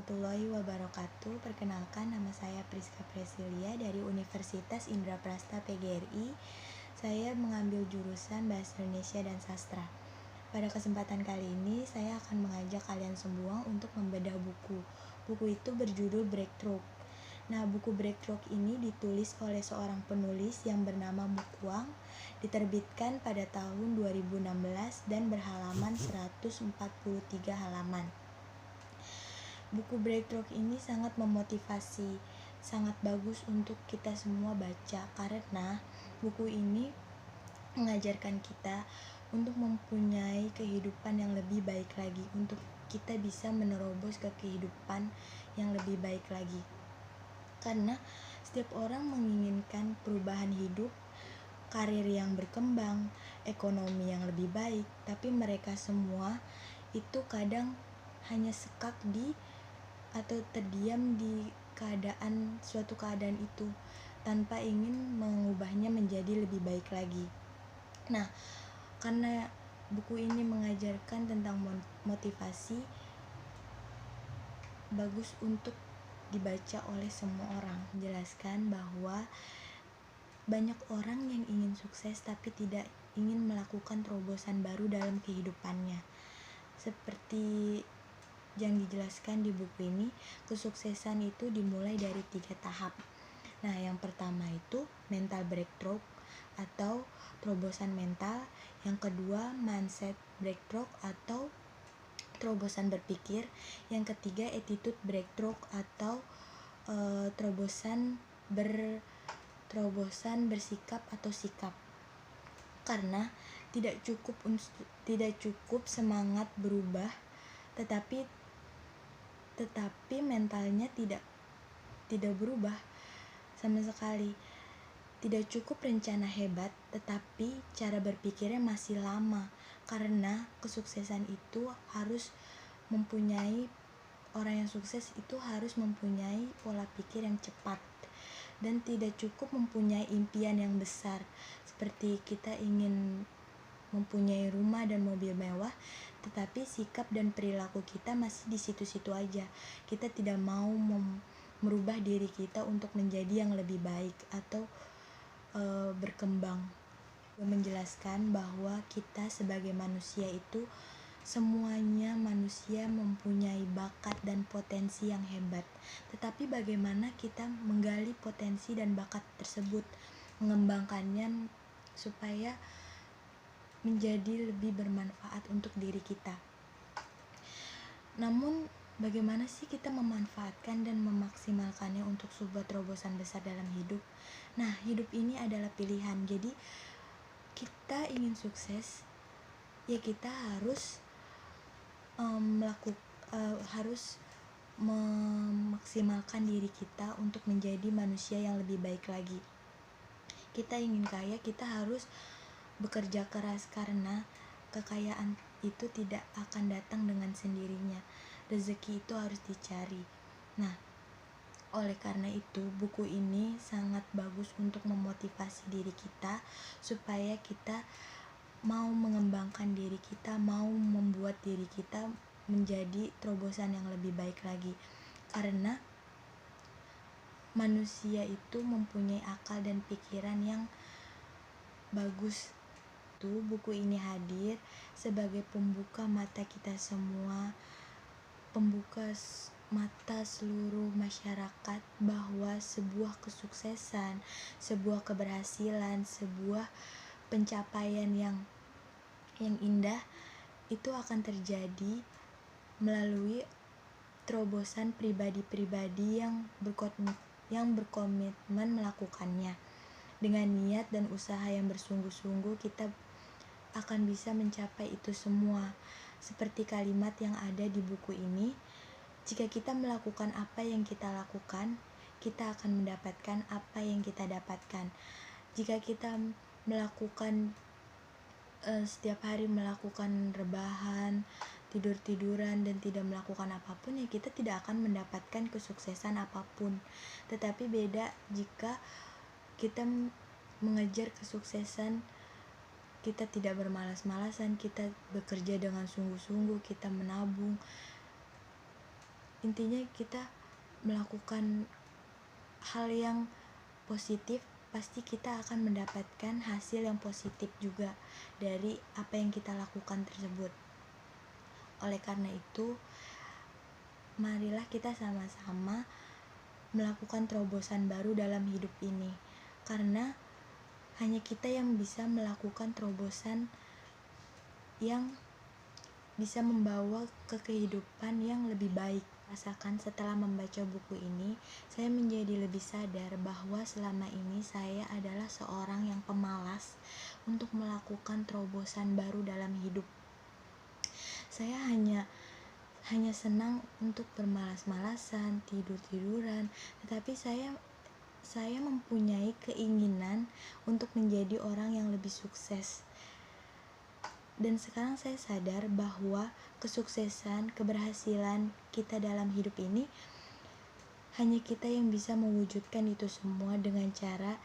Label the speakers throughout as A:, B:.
A: warahmatullahi wabarakatuh. Perkenalkan, nama saya Priska Presilia dari Universitas Indraprasta PGRI. Saya mengambil jurusan Bahasa Indonesia dan Sastra. Pada kesempatan kali ini, saya akan mengajak kalian semua untuk membedah buku. Buku itu berjudul Breakthrough. Nah, buku Breakthrough ini ditulis oleh seorang penulis yang bernama Mukwang, diterbitkan pada tahun 2016 dan berhalaman 143 halaman. Buku Breakthrough ini sangat memotivasi, sangat bagus untuk kita semua baca, karena buku ini mengajarkan kita untuk mempunyai kehidupan yang lebih baik lagi, untuk kita bisa menerobos ke kehidupan yang lebih baik lagi. Karena setiap orang menginginkan perubahan hidup, karir yang berkembang, ekonomi yang lebih baik, tapi mereka semua itu kadang hanya sekak di atau terdiam di suatu keadaan itu tanpa ingin mengubahnya menjadi lebih baik lagi. Nah, karena buku ini mengajarkan tentang motivasi, bagus untuk dibaca oleh semua orang. Menjelaskan bahwa banyak orang yang ingin sukses tapi tidak ingin melakukan terobosan baru dalam kehidupannya. Seperti yang dijelaskan di buku ini, kesuksesan itu dimulai dari 3 tahap. Nah, yang pertama itu mental breakthrough atau terobosan mental. Yang kedua, mindset breakthrough atau terobosan berpikir. Yang ketiga, attitude breakthrough atau terobosan bersikap atau sikap. Karena tidak cukup semangat berubah, tetapi mentalnya tidak berubah sama sekali. Tidak cukup rencana hebat, tetapi cara berpikirnya masih lama. Karena kesuksesan itu harus mempunyai, orang yang sukses itu harus mempunyai pola pikir yang cepat, dan tidak cukup mempunyai impian yang besar. Seperti kita ingin mempunyai rumah dan mobil mewah, tetapi sikap dan perilaku kita masih di situ-situ aja. Kita tidak mau merubah diri kita untuk menjadi yang lebih baik atau berkembang. Menjelaskan bahwa kita sebagai manusia itu semuanya manusia mempunyai bakat dan potensi yang hebat. Tetapi bagaimana kita menggali potensi dan bakat tersebut, mengembangkannya supaya menjadi lebih bermanfaat untuk diri kita. Namun, bagaimana sih kita memanfaatkan dan memaksimalkannya untuk sebuah terobosan besar dalam hidup? Nah, hidup ini adalah pilihan. Jadi, kita ingin sukses, ya kita harus harus memaksimalkan diri kita untuk menjadi manusia yang lebih baik lagi. Kita ingin kaya, kita harus bekerja keras, karena kekayaan itu tidak akan datang dengan sendirinya. Rezeki itu harus dicari. Nah, oleh karena itu buku ini sangat bagus untuk memotivasi diri kita supaya kita mau mengembangkan diri kita, mau membuat diri kita menjadi terobosan yang lebih baik lagi. Karena manusia itu mempunyai akal dan pikiran yang bagus. Buku ini hadir sebagai pembuka mata kita semua, pembuka mata seluruh masyarakat bahwa sebuah kesuksesan, sebuah keberhasilan, sebuah pencapaian yang indah itu akan terjadi melalui terobosan pribadi-pribadi yang berkomitmen melakukannya. Dengan niat dan usaha yang bersungguh-sungguh, kita akan bisa mencapai itu semua. Seperti kalimat yang ada di buku ini, jika kita melakukan apa yang kita lakukan, kita akan mendapatkan apa yang kita dapatkan. Jika kita melakukan setiap hari melakukan rebahan, tidur-tiduran, dan tidak melakukan apapun, ya kita tidak akan mendapatkan kesuksesan apapun. Tetapi beda jika kita mengejar kesuksesan, kita tidak bermalas-malasan, kita bekerja dengan sungguh-sungguh, kita menabung, intinya kita melakukan hal yang positif, pasti kita akan mendapatkan hasil yang positif juga dari apa yang kita lakukan tersebut. Oleh karena itu, marilah kita sama-sama melakukan terobosan baru dalam hidup ini, karena hanya kita yang bisa melakukan terobosan yang bisa membawa ke kehidupan yang lebih baik. Rasakan setelah membaca buku ini, saya menjadi lebih sadar bahwa selama ini saya adalah seorang yang pemalas untuk melakukan terobosan baru dalam hidup. Saya hanya senang untuk bermalas-malasan, tidur-tiduran, tetapi saya mempunyai keinginan untuk menjadi orang yang lebih sukses. Dan sekarang saya sadar bahwa kesuksesan, keberhasilan kita dalam hidup ini hanya kita yang bisa mewujudkan itu semua dengan cara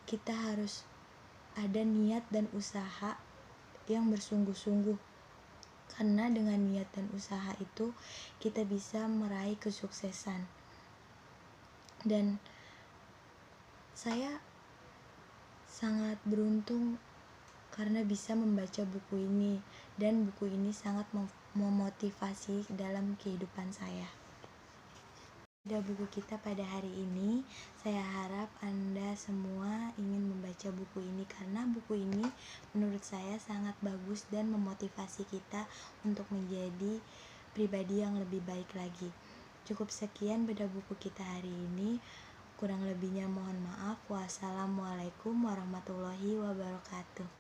A: kita harus ada niat dan usaha yang bersungguh-sungguh. Karena dengan niat dan usaha itu kita bisa meraih kesuksesan. Dan saya sangat beruntung karena bisa membaca buku ini, dan buku ini sangat memotivasi dalam kehidupan saya. Udah buku kita pada hari ini. Saya harap Anda semua ingin membaca buku ini, karena buku ini menurut saya sangat bagus dan memotivasi kita untuk menjadi pribadi yang lebih baik lagi. Cukup sekian beda buku kita hari ini. Kurang lebihnya mohon maaf. Wassalamualaikum warahmatullahi wabarakatuh.